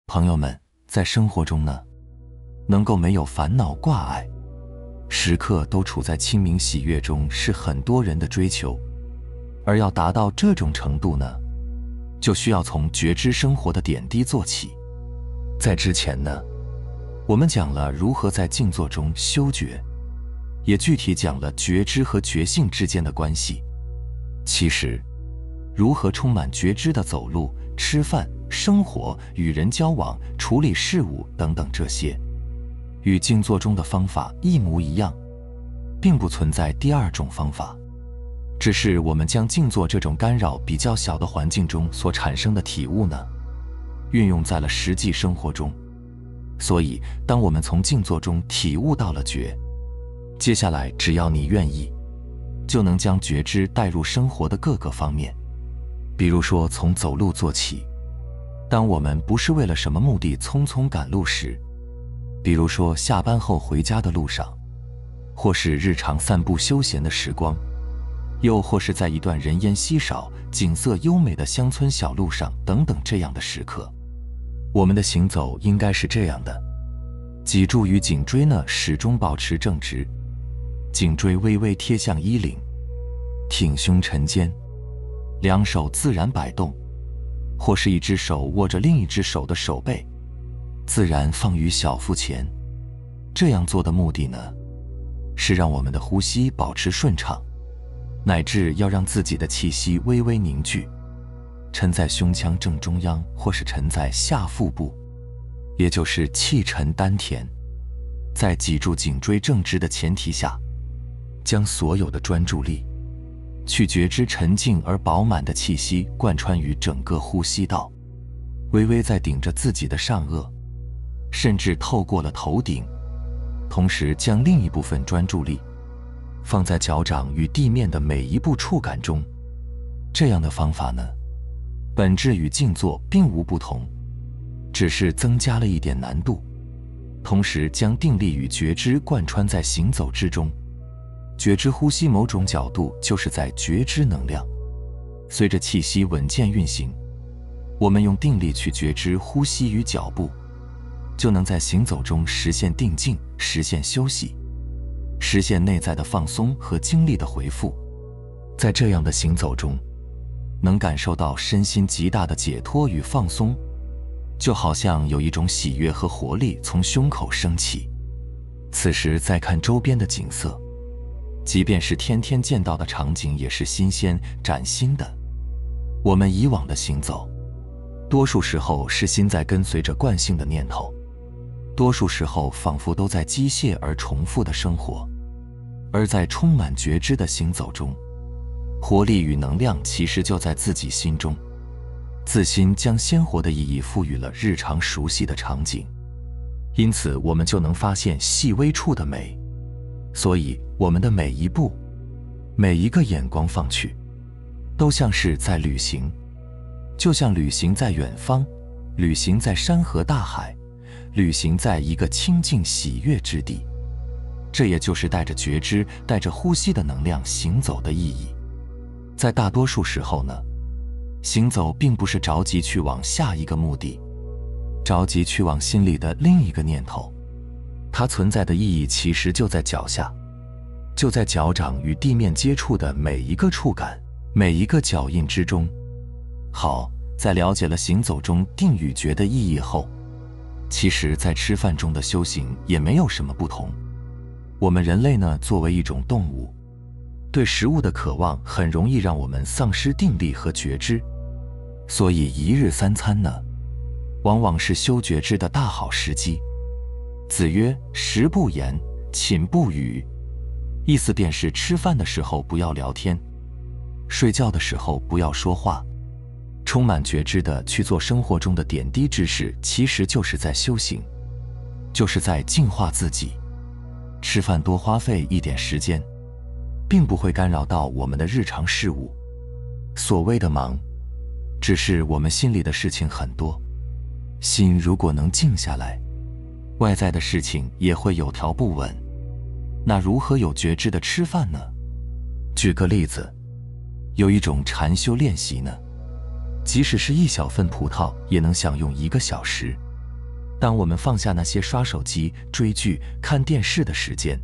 朋友们，在生活中呢，能够没有烦恼挂碍，时刻都处在清明喜悦中，是很多人的追求。而要达到这种程度呢，就需要从觉知生活的点滴做起。在之前呢，我们讲了如何在静坐中修觉，也具体讲了觉知和觉性之间的关系。其实，如何充满觉知的走路、吃饭、生活、与人交往、处理事务等等，这些与静坐中的方法一模一样，并不存在第二种方法，只是我们将静坐这种干扰比较小的环境中所产生的体悟呢，运用在了实际生活中。所以，当我们从静坐中体悟到了觉，接下来只要你愿意，就能将觉知带入生活的各个方面。比如说，从走路做起。当我们不是为了什么目的匆匆赶路时，比如说下班后回家的路上，或是日常散步休闲的时光，又或是在一段人烟稀少、景色优美的乡村小路上等等这样的时刻，我们的行走应该是这样的：脊柱与颈椎呢始终保持正直，颈椎微微贴向衣领，挺胸沉肩，两手自然摆动，或是一只手握着另一只手的手背，自然放于小腹前。这样做的目的呢，是让我们的呼吸保持顺畅，乃至要让自己的气息微微凝聚，沉在胸腔正中央，或是沉在下腹部，也就是气沉丹田。在脊柱颈椎正直的前提下，将所有的专注力去觉知沉静而饱满的气息贯穿于整个呼吸道，微微在顶着自己的上颚，甚至透过了头顶，同时将另一部分专注力放在脚掌与地面的每一步触感中。这样的方法呢，本质与静坐并无不同，只是增加了一点难度，同时将定力与觉知贯穿在行走之中。觉知呼吸某种角度就是在觉知能量，随着气息稳健运行，我们用定力去觉知呼吸与脚步，就能在行走中实现定静，实现休息，实现内在的放松和精力的回复。在这样的行走中，能感受到身心极大的解脱与放松，就好像有一种喜悦和活力从胸口升起。此时再看周边的景色，即便是天天见到的场景，也是新鲜崭新的。我们以往的行走，多数时候是心在跟随着惯性的念头，多数时候仿佛都在机械而重复的生活。而在充满觉知的行走中，活力与能量其实就在自己心中，自心将鲜活的意义赋予了日常熟悉的场景，因此我们就能发现细微处的美。所以我们的每一步，每一个眼光放去，都像是在旅行，就像旅行在远方，旅行在山河大海，旅行在一个清净喜悦之地。这也就是带着觉知、带着呼吸的能量行走的意义。在大多数时候呢，行走并不是着急去往下一个目的，着急去往心里的另一个念头，它存在的意义其实就在脚下，就在脚掌与地面接触的每一个触感，每一个脚印之中。好，在了解了行走中定与觉的意义后，其实在吃饭中的修行也没有什么不同。我们人类呢，作为一种动物，对食物的渴望很容易让我们丧失定力和觉知，所以一日三餐呢，往往是修觉知的大好时机。子曰：食不言，寝不语。意思便是吃饭的时候不要聊天，睡觉的时候不要说话，充满觉知的去做生活中的点滴之事，其实就是在修行，就是在净化自己。吃饭多花费一点时间，并不会干扰到我们的日常事务。所谓的忙，只是我们心里的事情很多，心如果能静下来，外在的事情也会有条不紊。那如何有觉知的吃饭呢？举个例子，有一种禅修练习呢，即使是一小份葡萄也能享用1个小时。当我们放下那些刷手机、追剧、看电视的时间，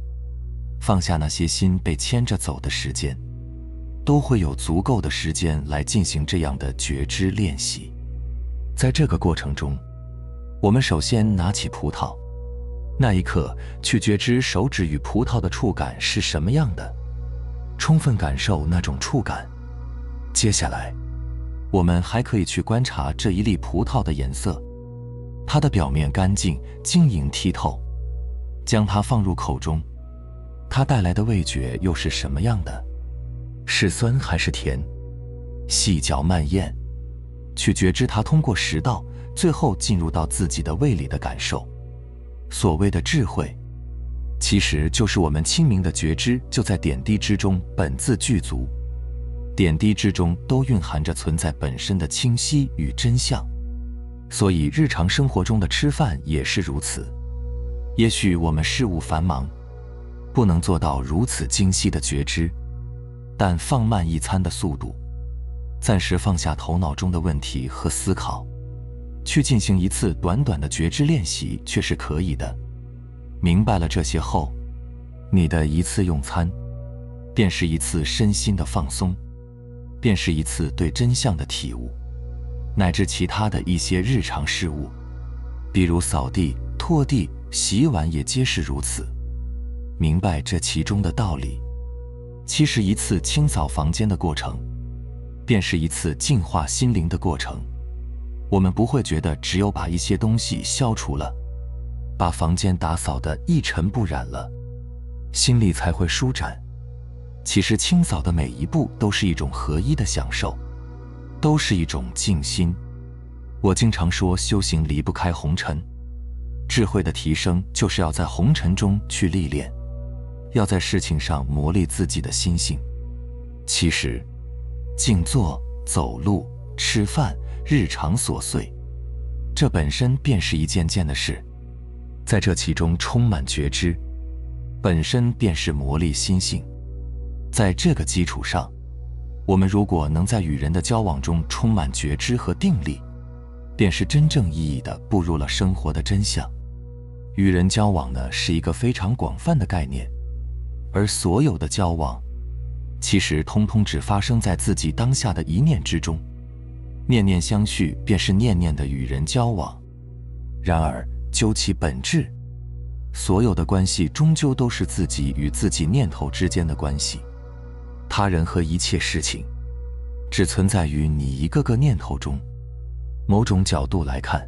放下那些心被牵着走的时间，都会有足够的时间来进行这样的觉知练习。在这个过程中，我们首先拿起葡萄，那一刻去觉知手指与葡萄的触感是什么样的，充分感受那种触感。接下来，我们还可以去观察这一粒葡萄的颜色，它的表面干净、晶莹剔透。将它放入口中，它带来的味觉又是什么样的？是酸还是甜？细嚼慢咽，去觉知它通过食道，最后进入到自己的胃里的感受。所谓的智慧，其实就是我们清明的觉知就在点滴之中本自具足，点滴之中都蕴含着存在本身的清晰与真相。所以日常生活中的吃饭也是如此。也许我们事务繁忙，不能做到如此精细的觉知，但放慢一餐的速度，暂时放下头脑中的问题和思考，去进行一次短短的觉知练习却是可以的。明白了这些后，你的一次用餐，便是一次身心的放松，便是一次对真相的体悟，乃至其他的一些日常事务，比如扫地、拖地、洗碗也皆是如此。明白这其中的道理，其实一次清扫房间的过程，便是一次净化心灵的过程。我们不会觉得只有把一些东西消除了，把房间打扫得一尘不染了，心里才会舒展。其实清扫的每一步都是一种合一的享受，都是一种静心。我经常说，修行离不开红尘，智慧的提升就是要在红尘中去历练，要在事情上磨砺自己的心性。其实静坐、走路、吃饭、日常琐碎，这本身便是一件件的事，在这其中充满觉知，本身便是磨砺心性。在这个基础上，我们如果能在与人的交往中充满觉知和定力，便是真正意义地步入了生活的真相。与人交往呢，是一个非常广泛的概念，而所有的交往，其实通通只发生在自己当下的一念之中。念念相续，便是念念的与人交往。然而究其本质，所有的关系终究都是自己与自己念头之间的关系。他人和一切事情，只存在于你一个个念头中。某种角度来看，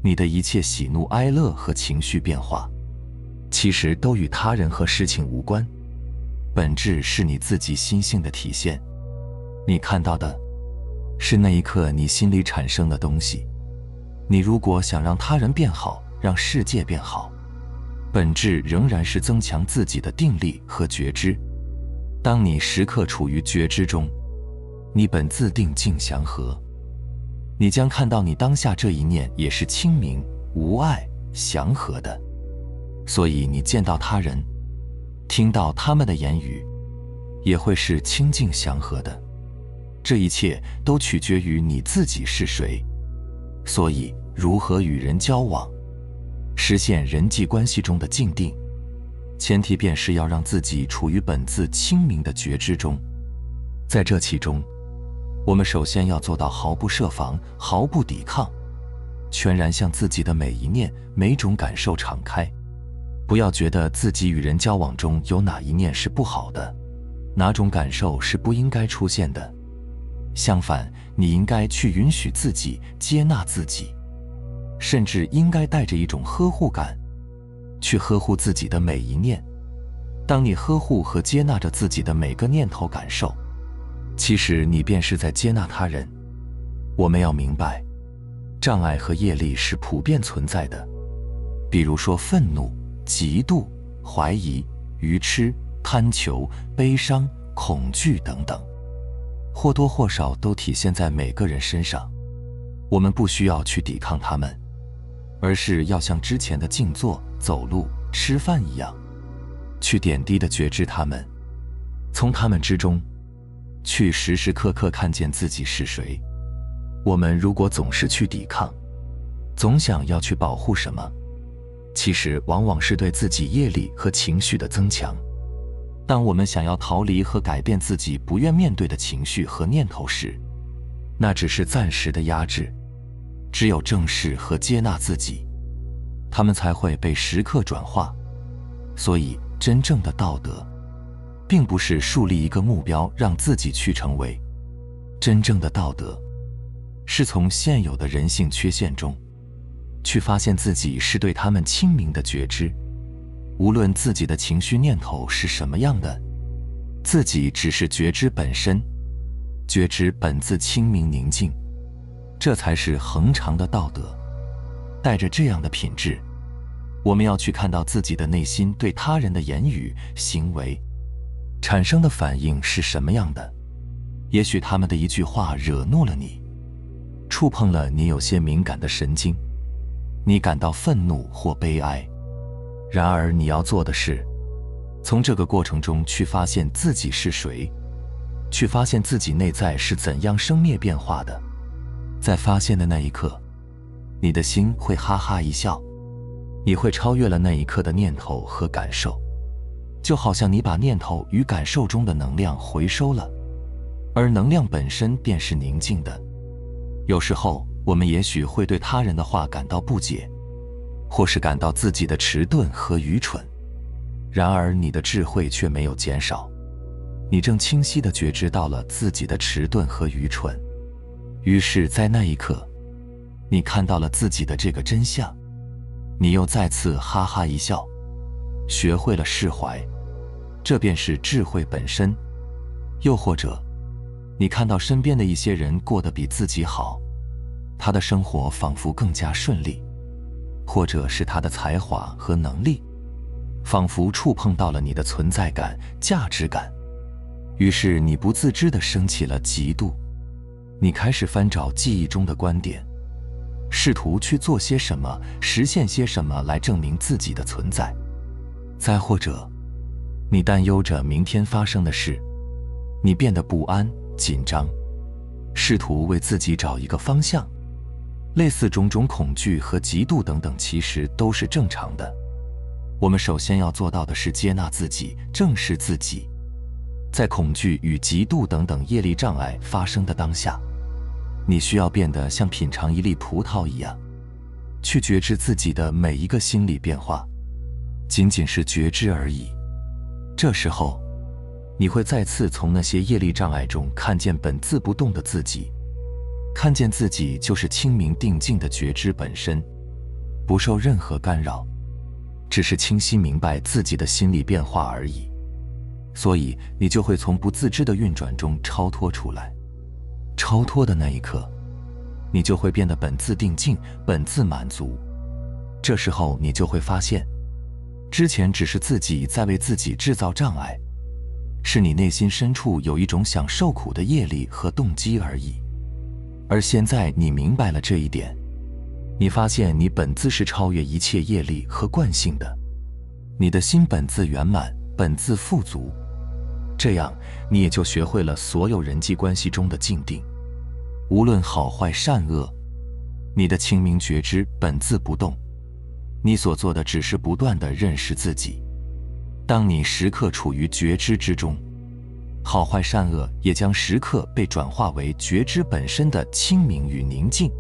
你的一切喜怒哀乐和情绪变化，其实都与他人和事情无关，本质是你自己心性的体现。你看到的是那一刻你心里产生的东西。你如果想让他人变好，让世界变好，本质仍然是增强自己的定力和觉知。当你时刻处于觉知中，你本自定静祥和，你将看到你当下这一念也是清明、无碍、祥和的。所以你见到他人，听到他们的言语，也会是清静祥和的。这一切都取决于你自己是谁。所以如何与人交往，实现人际关系中的静定，前提便是要让自己处于本自清明的觉知中。在这其中，我们首先要做到毫不设防、毫不抵抗，全然向自己的每一念、每种感受敞开。不要觉得自己与人交往中有哪一念是不好的，哪种感受是不应该出现的。相反，你应该去允许自己，接纳自己，甚至应该带着一种呵护感，去呵护自己的每一念。当你呵护和接纳着自己的每个念头感受，其实你便是在接纳他人。我们要明白，障碍和业力是普遍存在的，比如说愤怒、嫉妒、怀疑、愚痴、贪求、悲伤、恐惧等等，或多或少都体现在每个人身上。我们不需要去抵抗他们，而是要像之前的静坐、走路、吃饭一样，去点滴地觉知他们，从他们之中去时时刻刻看见自己是谁。我们如果总是去抵抗，总想要去保护什么，其实往往是对自己业力和情绪的增强。当我们想要逃离和改变自己不愿面对的情绪和念头时，那只是暂时的压制。只有正视和接纳自己，他们才会被时刻转化。所以，真正的道德，并不是树立一个目标让自己去成为。真正的道德，是从现有的人性缺陷中，去发现自己是对他们清明的觉知。无论自己的情绪念头是什么样的，自己只是觉知本身，觉知本自清明宁静，这才是恒长的道德。带着这样的品质，我们要去看到自己的内心对他人的言语、行为产生的反应是什么样的。也许他们的一句话惹怒了你，触碰了你有些敏感的神经，你感到愤怒或悲哀。然而你要做的是，从这个过程中去发现自己是谁，去发现自己内在是怎样生灭变化的。在发现的那一刻，你的心会哈哈一笑，你会超越了那一刻的念头和感受，就好像你把念头与感受中的能量回收了，而能量本身便是宁静的。有时候我们也许会对他人的话感到不解，或是感到自己的迟钝和愚蠢，然而你的智慧却没有减少，你正清晰地觉知到了自己的迟钝和愚蠢。于是在那一刻，你看到了自己的这个真相，你又再次哈哈一笑，学会了释怀，这便是智慧本身。又或者，你看到身边的一些人过得比自己好，他的生活仿佛更加顺利，或者是他的才华和能力仿佛触碰到了你的存在感、价值感，于是你不自知地升起了嫉妒。你开始翻找记忆中的观点，试图去做些什么，实现些什么来证明自己的存在。再或者，你担忧着明天发生的事，你变得不安、紧张，试图为自己找一个方向。类似种种恐惧和嫉妒等等，其实都是正常的。我们首先要做到的是接纳自己，正视自己。在恐惧与嫉妒等等业力障碍发生的当下，你需要变得像品尝一粒葡萄一样，去觉知自己的每一个心理变化，仅仅是觉知而已。这时候，你会再次从那些业力障碍中看见本自不动的自己，看见自己就是清明定静的觉知本身，不受任何干扰，只是清晰明白自己的心理变化而已。所以你就会从不自知的运转中超脱出来。超脱的那一刻，你就会变得本自定静，本自满足。这时候你就会发现，之前只是自己在为自己制造障碍，是你内心深处有一种想受苦的业力和动机而已。而现在你明白了这一点，你发现你本自是超越一切业力和惯性的，你的心本自圆满，本自富足。这样你也就学会了所有人际关系中的静定，无论好坏善恶，你的清明觉知本自不动，你所做的只是不断地认识自己。当你时刻处于觉知之中，好坏善恶也将时刻被转化为觉知本身的清明与宁静。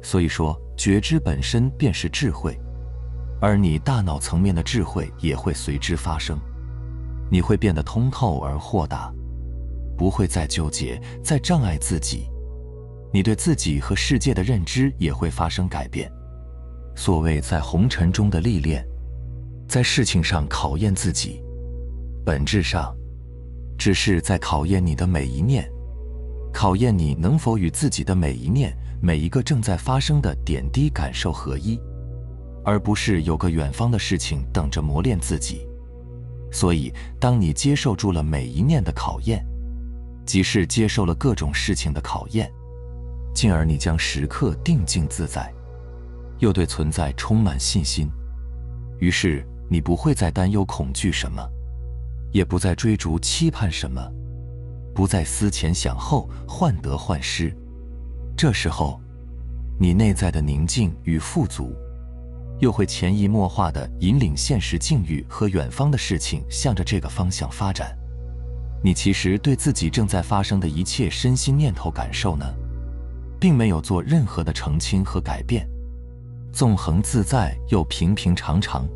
所以说，觉知本身便是智慧，而你大脑层面的智慧也会随之发生。你会变得通透而豁达，不会再纠结、再障碍自己。你对自己和世界的认知也会发生改变。所谓在红尘中的历练，在事情上考验自己，本质上只是在考验你的每一念，考验你能否与自己的每一念、每一个正在发生的点滴感受合一，而不是有个远方的事情等着磨练自己。所以，当你接受住了每一念的考验，即是接受了各种事情的考验，进而你将时刻定静自在，又对存在充满信心。于是，你不会再担忧恐惧什么，也不再追逐期盼什么，不再思前想后、患得患失。这时候，你内在的宁静与富足，又会潜移默化地引领现实境遇和远方的事情向着这个方向发展。你其实对自己正在发生的一切身心念头感受呢，并没有做任何的澄清和改变，纵横自在又平平常常，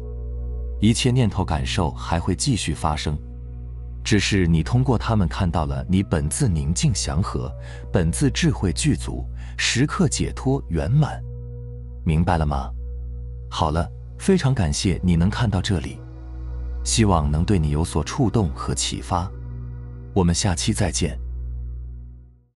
一切念头感受还会继续发生，只是你通过它们看到了你本自宁静祥和，本自智慧具足，时刻解脱圆满。明白了吗？好了，非常感谢你能看到这里，希望能对你有所触动和启发。我们下期再见。